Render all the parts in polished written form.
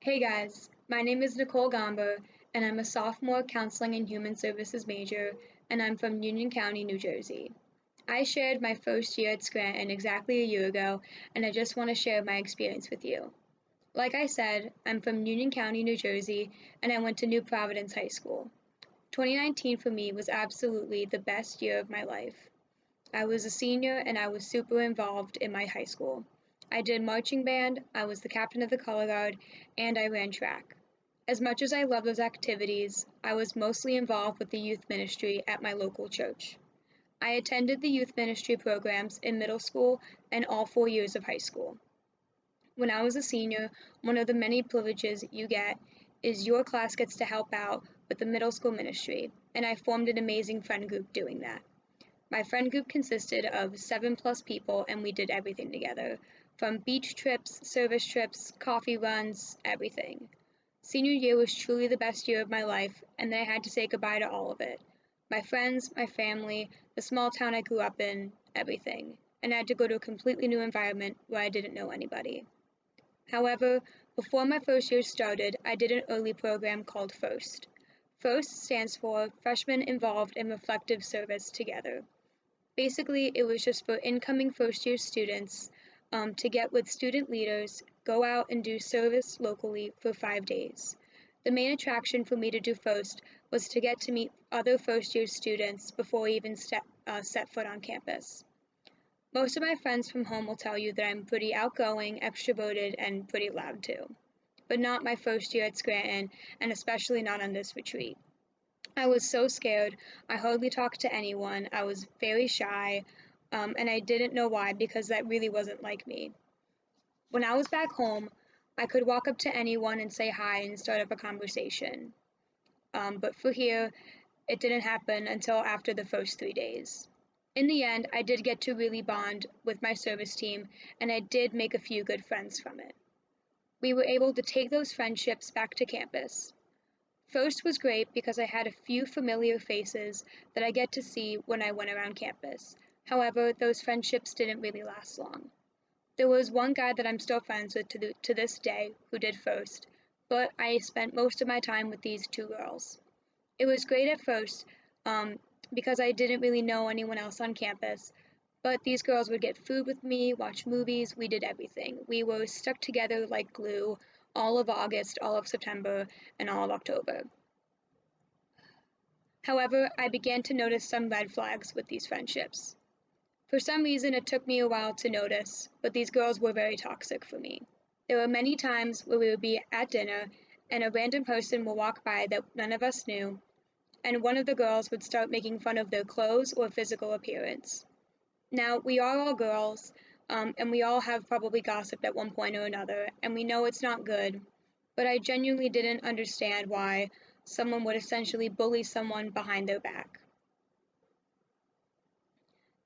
Hey guys, my name is Nicole Gamba, and I'm a sophomore counseling and human services major, and I'm from Union County, New Jersey. I shared my first year at Scranton exactly a year ago, and I just want to share my experience with you. Like I said, I'm from Union County, New Jersey, and I went to New Providence High School. 2019 for me was absolutely the best year of my life. I was a senior and I was super involved in my high school. I did marching band, I was the captain of the color guard, and I ran track. As much as I love those activities, I was mostly involved with the youth ministry at my local church. I attended the youth ministry programs in middle school and all 4 years of high school. When I was a senior, one of the many privileges you get is your class gets to help out with the middle school ministry, and I formed an amazing friend group doing that. My friend group consisted of 7+ people, and we did everything together, from beach trips, service trips, coffee runs, everything. Senior year was truly the best year of my life, and then I had to say goodbye to all of it. My friends, my family, the small town I grew up in, everything. And I had to go to a completely new environment where I didn't know anybody. However, before my first year started, I did an early program called FIRST. FIRST stands for Freshmen Involved in Reflective Service Together. Basically, it was just for incoming first-year students to get with student leaders, go out and do service locally for 5 days. The main attraction for me to do FIRST was to get to meet other first-year students before I even set foot on campus. Most of my friends from home will tell you that I'm pretty outgoing, extroverted, and pretty loud too. But not my first year at Scranton, and especially not on this retreat. I was so scared. I hardly talked to anyone. I was very shy, and I didn't know why because that really wasn't like me. When I was back home, I could walk up to anyone and say hi and start up a conversation. But for here, it didn't happen until after the first 3 days. In the end, I did get to really bond with my service team, and I did make a few good friends from it. We were able to take those friendships back to campus. First was great because I had a few familiar faces that I get to see when I went around campus. However, those friendships didn't really last long. There was one guy that I'm still friends with to this day who did first, but I spent most of my time with these two girls. It was great at first because I didn't really know anyone else on campus, but these girls would get food with me, watch movies, we did everything. We were stuck together like glue all of August, all of September, and all of October. However, I began to notice some red flags with these friendships. For some reason, it took me a while to notice, but these girls were very toxic for me. There were many times where we would be at dinner and a random person would walk by that none of us knew, and one of the girls would start making fun of their clothes or physical appearance. Now, we are all girls, and we all have probably gossiped at one point or another, and we know it's not good, but I genuinely didn't understand why someone would essentially bully someone behind their back.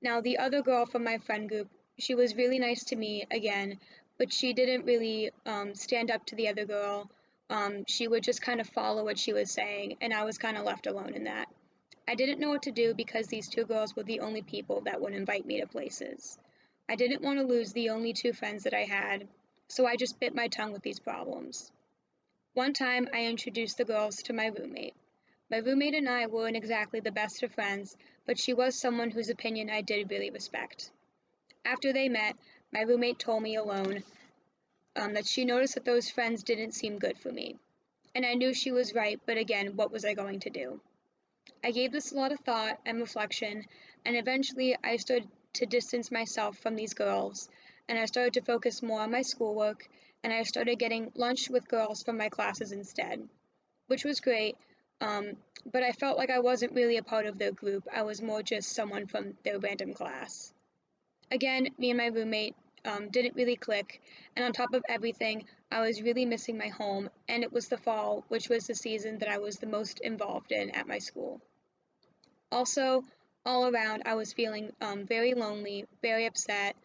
Now, the other girl from my friend group, she was really nice to me again, but she didn't really stand up to the other girl. She would just kind of follow what she was saying, and I was kind of left alone in that. I didn't know what to do because these two girls were the only people that would invite me to places. I didn't want to lose the only two friends that I had, so I just bit my tongue with these problems. One time, I introduced the girls to my roommate. My roommate and I weren't exactly the best of friends, but she was someone whose opinion I did really respect. After they met, my roommate told me alone that she noticed that those friends didn't seem good for me. And I knew she was right, but again, what was I going to do? I gave this a lot of thought and reflection, and eventually I started to distance myself from these girls, and I started to focus more on my schoolwork, and I started getting lunch with girls from my classes instead, which was great, but I felt like I wasn't really a part of their group. I was more just someone from their random class. Again, me and my roommate didn't really click, and on top of everything, I was really missing my home, and it was the fall, which was the season that I was the most involved in at my school. Also, all around, I was feeling very lonely, very upset,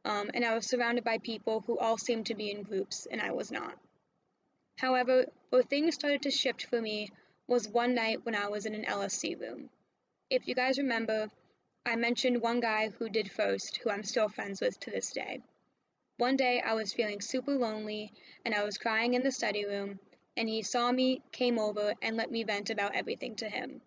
and I was surrounded by people who all seemed to be in groups, and I was not. However, where things started to shift for me was one night when I was in an LSC room. If you guys remember, I mentioned one guy who did first, who I'm still friends with to this day. One day I was feeling super lonely and I was crying in the study room, and he saw me, came over, and let me vent about everything to him.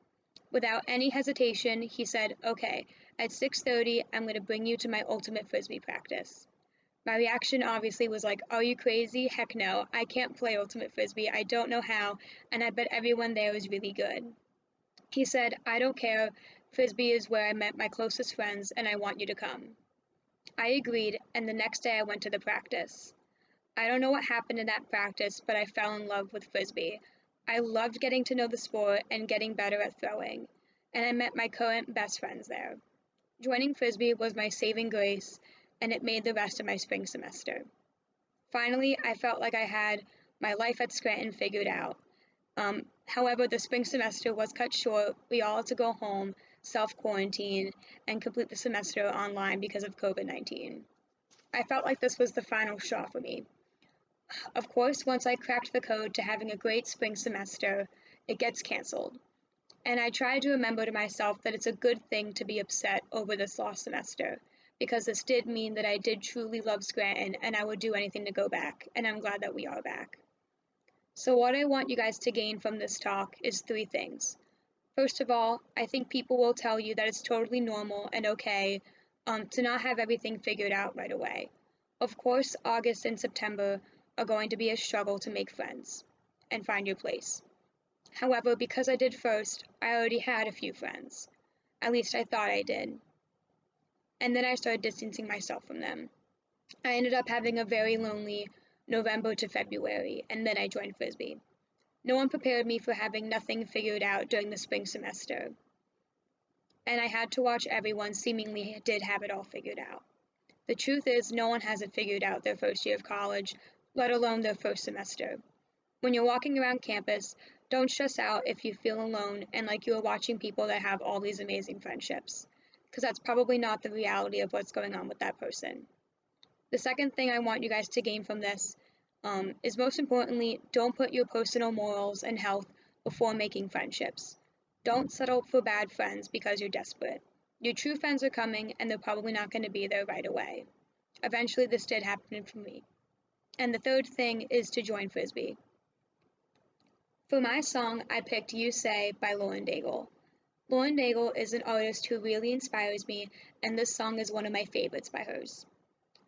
Without any hesitation, he said, "Okay, at 6:30, I'm going to bring you to my ultimate frisbee practice." My reaction obviously was like, "Are you crazy? Heck no, I can't play ultimate frisbee, I don't know how, and I bet everyone there is really good." He said, "I don't care, frisbee is where I met my closest friends, and I want you to come." I agreed, and the next day I went to the practice. I don't know what happened in that practice, but I fell in love with frisbee. I loved getting to know the sport and getting better at throwing, and I met my current best friends there. Joining frisbee was my saving grace, and it made the rest of my spring semester. Finally, I felt like I had my life at Scranton figured out. However, the spring semester was cut short. We all had to go home, self-quarantine, and complete the semester online because of COVID-19. I felt like this was the final straw for me. Of course, once I cracked the code to having a great spring semester, it gets canceled. And I try to remember to myself that it's a good thing to be upset over this lost semester, because this did mean that I did truly love Scranton and I would do anything to go back, and I'm glad that we are back. So what I want you guys to gain from this talk is 3 things. First of all, I think people will tell you that it's totally normal and okay to not have everything figured out right away. Of course, August and September are going to be a struggle to make friends and find your place. However, because I did first, I already had a few friends. At least I thought I did. And then I started distancing myself from them. I ended up having a very lonely November to February, and then I joined frisbee. No one prepared me for having nothing figured out during the spring semester. And I had to watch everyone seemingly did have it all figured out. The truth is, no one has it figured out their first year of college, let alone their first semester. When you're walking around campus, don't stress out if you feel alone and like you are watching people that have all these amazing friendships, because that's probably not the reality of what's going on with that person. The second thing I want you guys to gain from this is, most importantly, don't put your personal morals and health before making friendships. Don't settle for bad friends because you're desperate. Your true friends are coming, and they're probably not going to be there right away. Eventually, this did happen for me. And the third thing is to join frisbee. For my song, I picked You Say by Lauren Daigle. Lauren Daigle is an artist who really inspires me, and this song is one of my favorites by hers.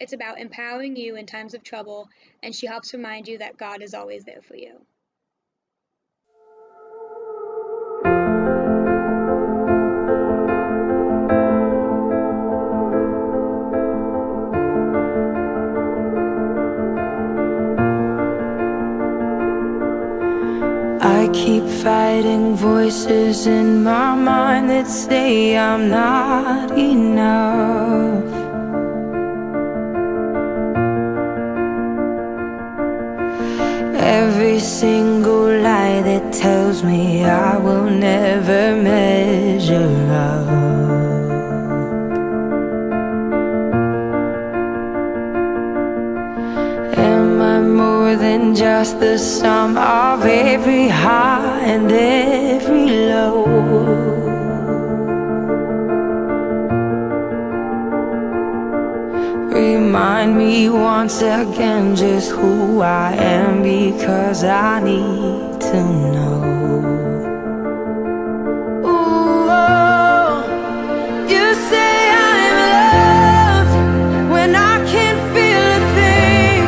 It's about empowering you in times of trouble, and she helps remind you that God is always there for you. I keep fighting voices in my mind that say I'm not enough. Every single lie that tells me I will never measure up. Am I more than just the sum of every high and every low? Remind me once again just who I am, because I need to know. Ooh, oh, you say I'm loved when I can't feel a thing.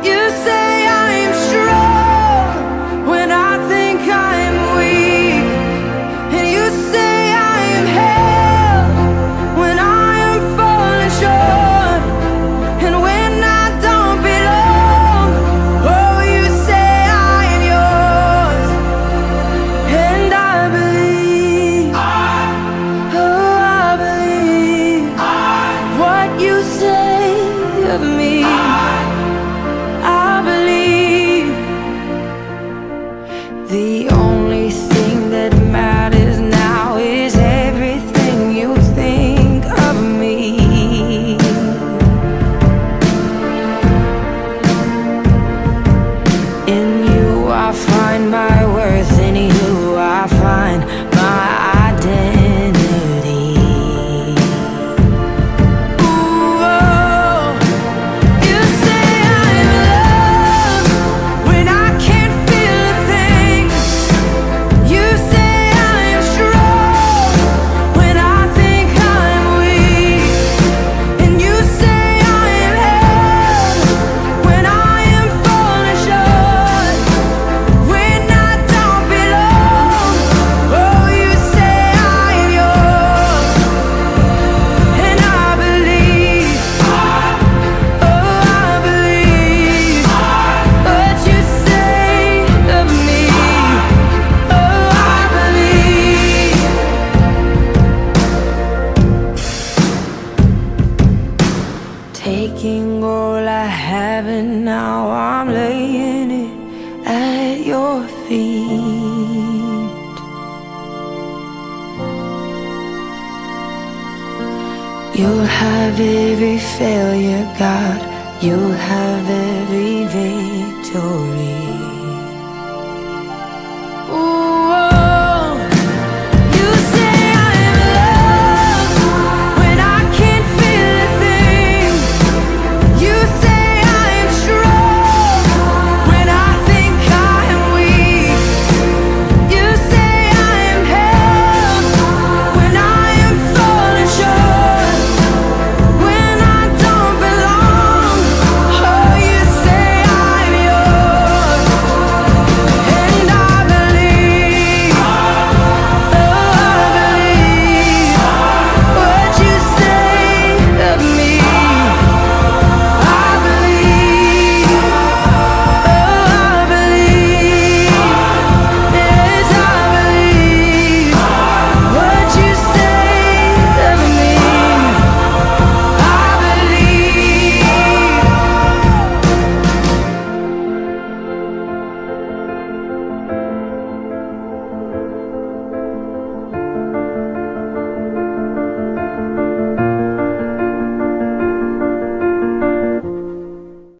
You say I'm strong when I think I'm weak. And you say I am held when I am falling short. And when I don't belong, oh, you say I am yours. taking all I have and now I'm laying it at your feet. You'll have every failure, God, you'll have every victory.